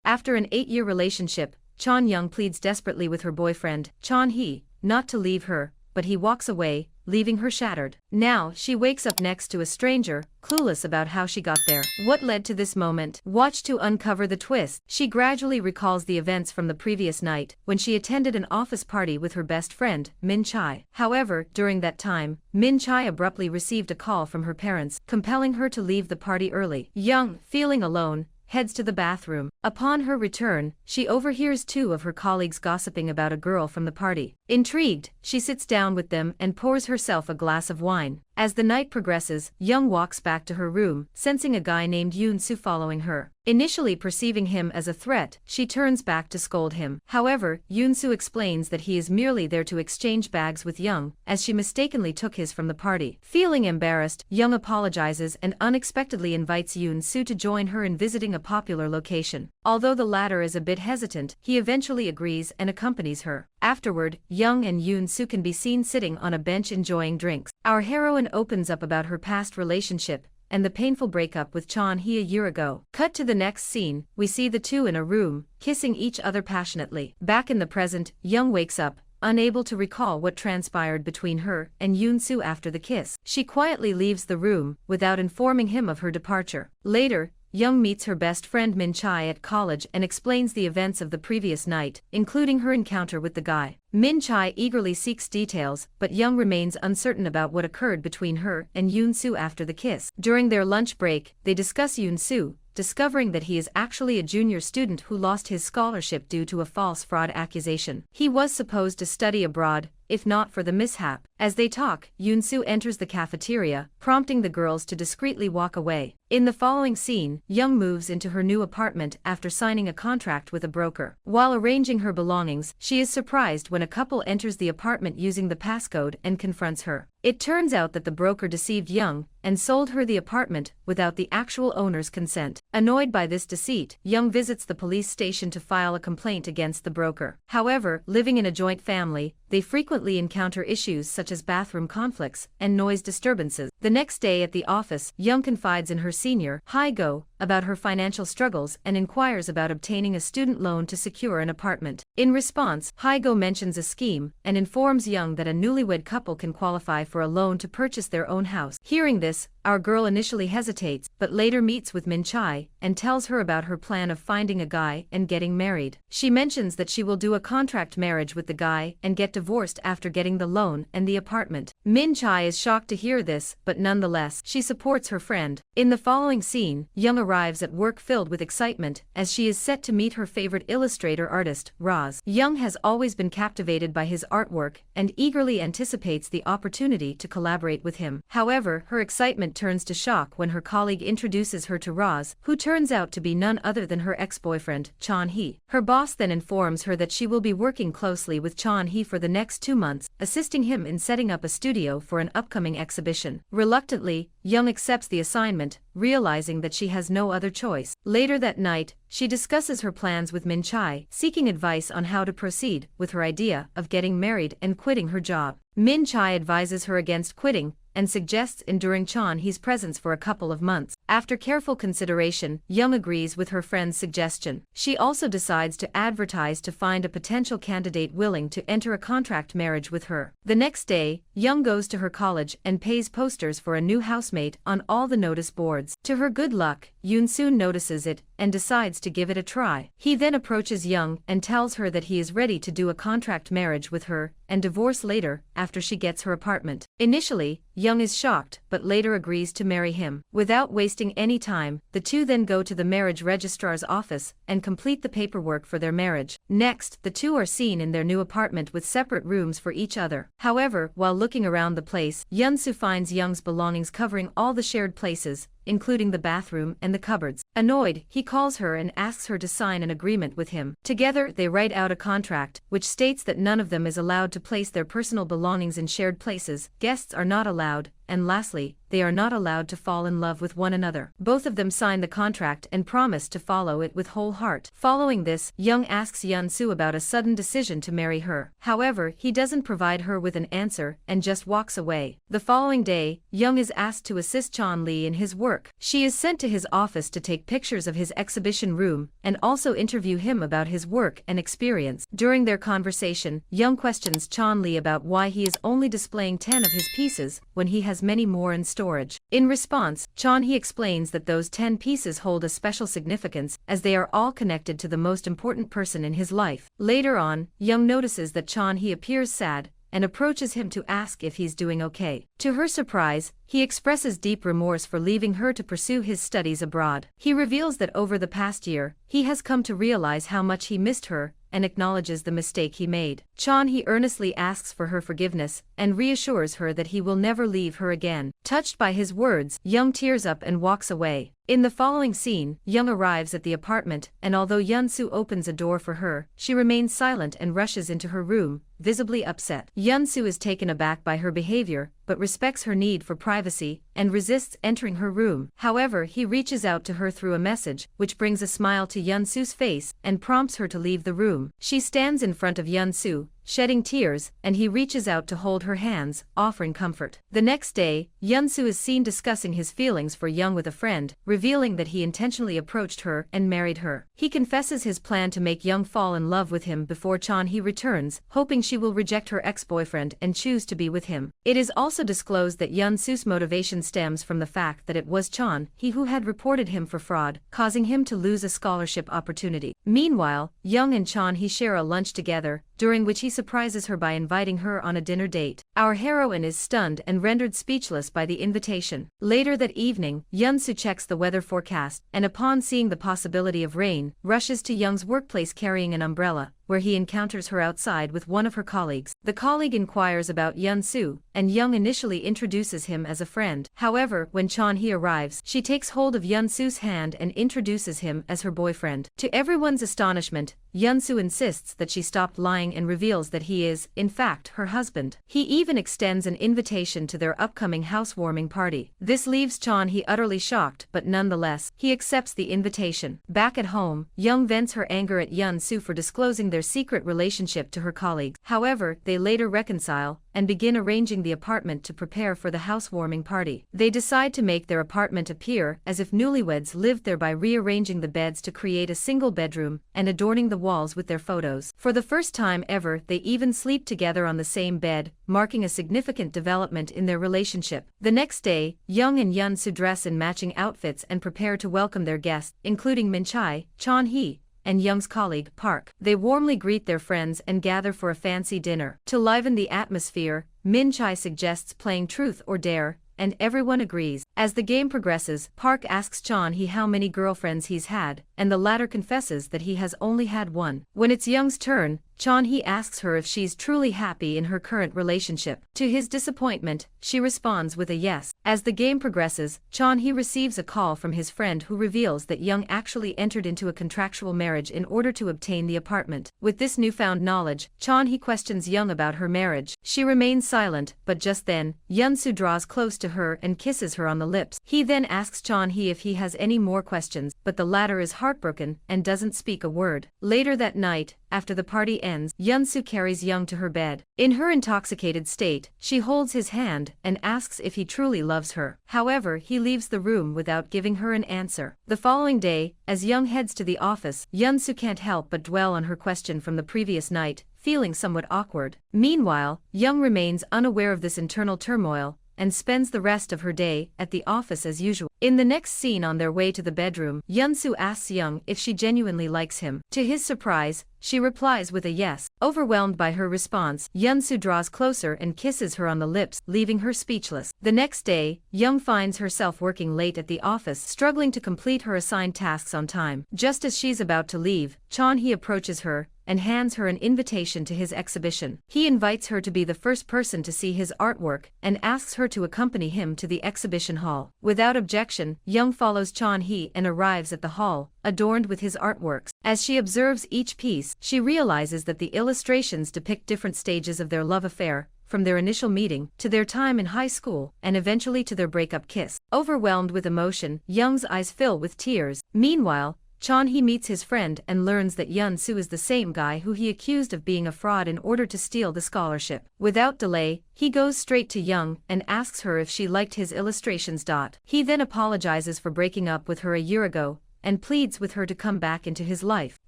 After an 8-year relationship, Chan Young pleads desperately with her boyfriend, Chan Hee, not to leave her, but he walks away, leaving her shattered. Now, she wakes up next to a stranger, clueless about how she got there. What led to this moment? Watch to uncover the twist. She gradually recalls the events from the previous night, when she attended an office party with her best friend, Min Chai. However, during that time, Min Chai abruptly received a call from her parents, compelling her to leave the party early. Young, feeling alone, heads to the bathroom. Upon her return, she overhears 2 of her colleagues gossiping about a girl from the party. Intrigued, she sits down with them and pours herself a glass of wine. As the night progresses, Young walks back to her room, sensing a guy named Yoon Soo following her. Initially perceiving him as a threat, she turns back to scold him. However, Yoon Soo explains that he is merely there to exchange bags with Young, as she mistakenly took his from the party. Feeling embarrassed, Young apologizes and unexpectedly invites Yoon Soo to join her in visiting a popular location. Although the latter is a bit hesitant, he eventually agrees and accompanies her. Afterward, Young and Yoon Soo can be seen sitting on a bench enjoying drinks. Our heroine opens up about her past relationship and the painful breakup with Chan Hee a year ago. Cut to the next scene, we see the 2 in a room, kissing each other passionately. Back in the present, Young wakes up, unable to recall what transpired between her and Yoon Soo after the kiss. She quietly leaves the room, without informing him of her departure. Later, Young meets her best friend Min Chai at college and explains the events of the previous night, including her encounter with the guy. Min Chai eagerly seeks details, but Young remains uncertain about what occurred between her and Yoon Soo after the kiss. During their lunch break, they discuss Yoon Soo, discovering that he is actually a junior student who lost his scholarship due to a false fraud accusation. He was supposed to study abroad, if not for the mishap. As they talk, Yoon Soo enters the cafeteria, prompting the girls to discreetly walk away. In the following scene, Young moves into her new apartment after signing a contract with a broker. While arranging her belongings, she is surprised when a couple enters the apartment using the passcode and confronts her. It turns out that the broker deceived Young and sold her the apartment without the actual owner's consent. Annoyed by this deceit, Young visits the police station to file a complaint against the broker. However, living in a joint family, they frequently encounter issues such as bathroom conflicts and noise disturbances. The next day at the office, Young confides in her senior, Hae-go, about her financial struggles and inquires about obtaining a student loan to secure an apartment. In response, Hae-go mentions a scheme and informs Young that a newlywed couple can qualify for a loan to purchase their own house. Hearing this, our girl initially hesitates, but later meets with Min Chai and tells her about her plan of finding a guy and getting married. She mentions that she will do a contract marriage with the guy and get divorced after getting the loan and the apartment. Min Chai is shocked to hear this, but nonetheless, she supports her friend. In the following scene, Young arrives at work filled with excitement as she is set to meet her favorite illustrator artist, Roz. Young has always been captivated by his artwork and eagerly anticipates the opportunity to collaborate with him. However, her excitement turns to shock when her colleague introduces her to Roz, who turns out to be none other than her ex-boyfriend, Chan Hee. Her boss then informs her that she will be working closely with Chan Hee for the next 2 months, assisting him in setting up a studio for an upcoming exhibition. Reluctantly, Young accepts the assignment, realizing that she has no other choice. Later that night, she discusses her plans with Min Chai, seeking advice on how to proceed with her idea of getting married and quitting her job. Min Chai advises her against quitting and suggests enduring Chan Hee's presence for a couple of months. After careful consideration, Young agrees with her friend's suggestion. She also decides to advertise to find a potential candidate willing to enter a contract marriage with her. The next day, Young goes to her college and pays posters for a new housemate on all the notice boards. To her good luck, Yoon soon notices it and decides to give it a try. He then approaches Young and tells her that he is ready to do a contract marriage with her and divorce later after she gets her apartment. Initially, Young is shocked but later agrees to marry him. Without wasting any time, the two then go to the marriage registrar's office and complete the paperwork for their marriage. Next, the two are seen in their new apartment with separate rooms for each other. However, while looking around the place, Yoon-soo finds Young's belongings covering all the shared places, including the bathroom and the cupboards. Annoyed, he calls her and asks her to sign an agreement with him. Together, they write out a contract, which states that none of them is allowed to place their personal belongings in shared places, guests are not allowed, and lastly, they are not allowed to fall in love with one another. Both of them sign the contract and promise to follow it with whole heart. Following this, Young asks Yeon-soo about a sudden decision to marry her. However, he doesn't provide her with an answer and just walks away. The following day, Young is asked to assist Chon-li in his work. She is sent to his office to take pictures of his exhibition room and also interview him about his work and experience. During their conversation, Young questions Chon-li about why he is only displaying 10 of his pieces when he has many more in storage. In response, Chon-hee explains that those 10 pieces hold a special significance as they are all connected to the most important person in his life. Later on, Young notices that Chon-hee appears sad and approaches him to ask if he's doing okay. To her surprise, he expresses deep remorse for leaving her to pursue his studies abroad. He reveals that over the past year, he has come to realize how much he missed her and acknowledges the mistake he made. Chon-hee earnestly asks for her forgiveness and reassures her that he will never leave her again. Touched by his words, Young tears up and walks away. In the following scene, Young arrives at the apartment, and although Yeon-soo opens a door for her, she remains silent and rushes into her room, visibly upset. Yeon-soo is taken aback by her behavior, but respects her need for privacy and resists entering her room. However, he reaches out to her through a message, which brings a smile to Yeon-soo's face and prompts her to leave the room. She stands in front of Yeon-soo, shedding tears, and he reaches out to hold her hands, offering comfort. The next day, Yeon-soo is seen discussing his feelings for Young with a friend, revealing that he intentionally approached her and married her. He confesses his plan to make Young fall in love with him before Chon-hee returns, hoping she will reject her ex-boyfriend and choose to be with him. It is also disclosed that Yeon-soo's motivation stems from the fact that it was Chon-hee who had reported him for fraud, causing him to lose a scholarship opportunity. Meanwhile, Young and Chon-hee share a lunch together, during which he surprises her by inviting her on a dinner date. Our heroine is stunned and rendered speechless by the invitation. Later that evening, Yeon-soo checks the weather forecast, and upon seeing the possibility of rain, rushes to Young's workplace carrying an umbrella, where he encounters her outside with one of her colleagues. The colleague inquires about Yeon-soo, and Young initially introduces him as a friend. However, when Chon-hee arrives, she takes hold of Yeon-soo's hand and introduces him as her boyfriend. To everyone's astonishment, Yeon-soo insists that she stopped lying and reveals that he is, in fact, her husband. He even extends an invitation to their upcoming housewarming party. This leaves Chon-hee utterly shocked, but nonetheless, he accepts the invitation. Back at home, Young vents her anger at Yeon-soo for disclosing their secret relationship to her colleagues. However, they later reconcile and begin arranging the apartment to prepare for the housewarming party. They decide to make their apartment appear as if newlyweds lived there by rearranging the beds to create a single bedroom and adorning the walls with their photos. For the first time ever, they even sleep together on the same bed, marking a significant development in their relationship. The next day, Young and Yeon-soo dress in matching outfits and prepare to welcome their guests, including Min-chae, Chon-hee, and Young's colleague, Park. They warmly greet their friends and gather for a fancy dinner. To liven the atmosphere, Min-chae suggests playing Truth or Dare, and everyone agrees. As the game progresses, Park asks Chon-hee how many girlfriends he's had, and the latter confesses that he has only had one. When it's Young's turn, Chon-hee asks her if she's truly happy in her current relationship. To his disappointment, she responds with a yes. As the game progresses, Chon-hee receives a call from his friend who reveals that Young actually entered into a contractual marriage in order to obtain the apartment. With this newfound knowledge, Chon-hee questions Young about her marriage. She remains silent, but just then, Yeon-soo draws close to her and kisses her on the lips. He then asks Chon-hee if he has any more questions, but the latter is heartbroken and doesn't speak a word. Later that night, after the party ends, Yeon-soo carries Young to her bed. In her intoxicated state, she holds his hand and asks if he truly loves her. However, he leaves the room without giving her an answer. The following day, as Young heads to the office, Yeon-soo can't help but dwell on her question from the previous night, feeling somewhat awkward. Meanwhile, Young remains unaware of this internal turmoil and spends the rest of her day at the office as usual. In the next scene on their way to the bedroom, Yeon-soo asks Young if she genuinely likes him. To his surprise, she replies with a yes. Overwhelmed by her response, Yeon-soo draws closer and kisses her on the lips, leaving her speechless. The next day, Young finds herself working late at the office, struggling to complete her assigned tasks on time. Just as she's about to leave, Chon-hee approaches her and hands her an invitation to his exhibition. He invites her to be the first person to see his artwork and asks her to accompany him to the exhibition hall. Without objection, Young follows Chon-hee and arrives at the hall, adorned with his artworks. As she observes each piece, she realizes that the illustrations depict different stages of their love affair, from their initial meeting, to their time in high school, and eventually to their breakup kiss. Overwhelmed with emotion, Young's eyes fill with tears. Meanwhile, Chan-hee meets his friend and learns that Yun-soo is the same guy who he accused of being a fraud in order to steal the scholarship. Without delay, he goes straight to Young and asks her if she liked his illustrations. He then apologizes for breaking up with her a year ago, and pleads with her to come back into his life.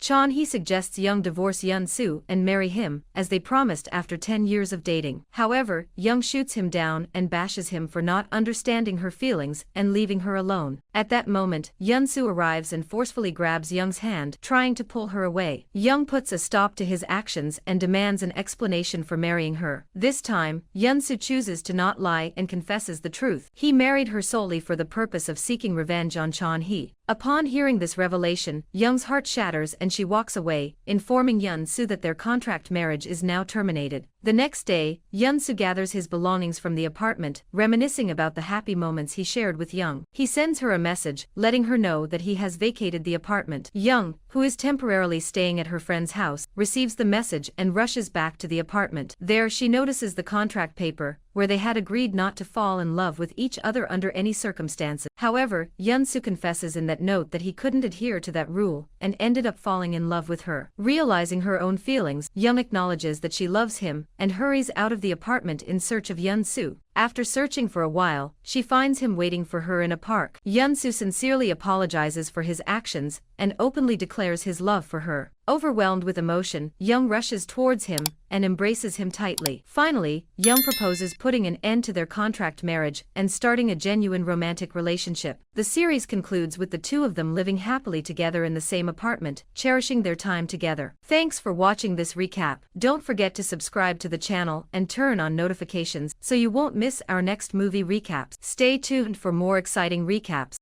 Chan-hee suggests Young divorce Yun-soo and marry him, as they promised after 10 years of dating. However, Young shoots him down and bashes him for not understanding her feelings and leaving her alone. At that moment, Yun-soo arrives and forcefully grabs Young's hand, trying to pull her away. Young puts a stop to his actions and demands an explanation for marrying her. This time, Yun-soo chooses to not lie and confesses the truth. He married her solely for the purpose of seeking revenge on Chan-hee. Upon hearing this revelation, Young's heart shatters and she walks away, informing Yun-soo that their contract marriage is now terminated. The next day, Yun-soo gathers his belongings from the apartment, reminiscing about the happy moments he shared with Young. He sends her a message, letting her know that he has vacated the apartment. Young, who is temporarily staying at her friend's house, receives the message and rushes back to the apartment. There she notices the contract paper, where they had agreed not to fall in love with each other under any circumstances. However, Yun-soo confesses in that note that he couldn't adhere to that rule, and ended up falling in love with her. Realizing her own feelings, Young acknowledges that she loves him, and hurries out of the apartment in search of Yun-soo. After searching for a while, she finds him waiting for her in a park. Yun-soo sincerely apologizes for his actions, and openly declares his love for her. Overwhelmed with emotion, Young rushes towards him, and embraces him tightly. Finally, Young proposes putting an end to their contract marriage, and starting a genuine romantic relationship. The series concludes with the two of them living happily together in the same apartment, cherishing their time together. Thanks for watching this recap. Don't forget to subscribe to the channel and turn on notifications so you won't miss our next movie recaps. Stay tuned for more exciting recaps.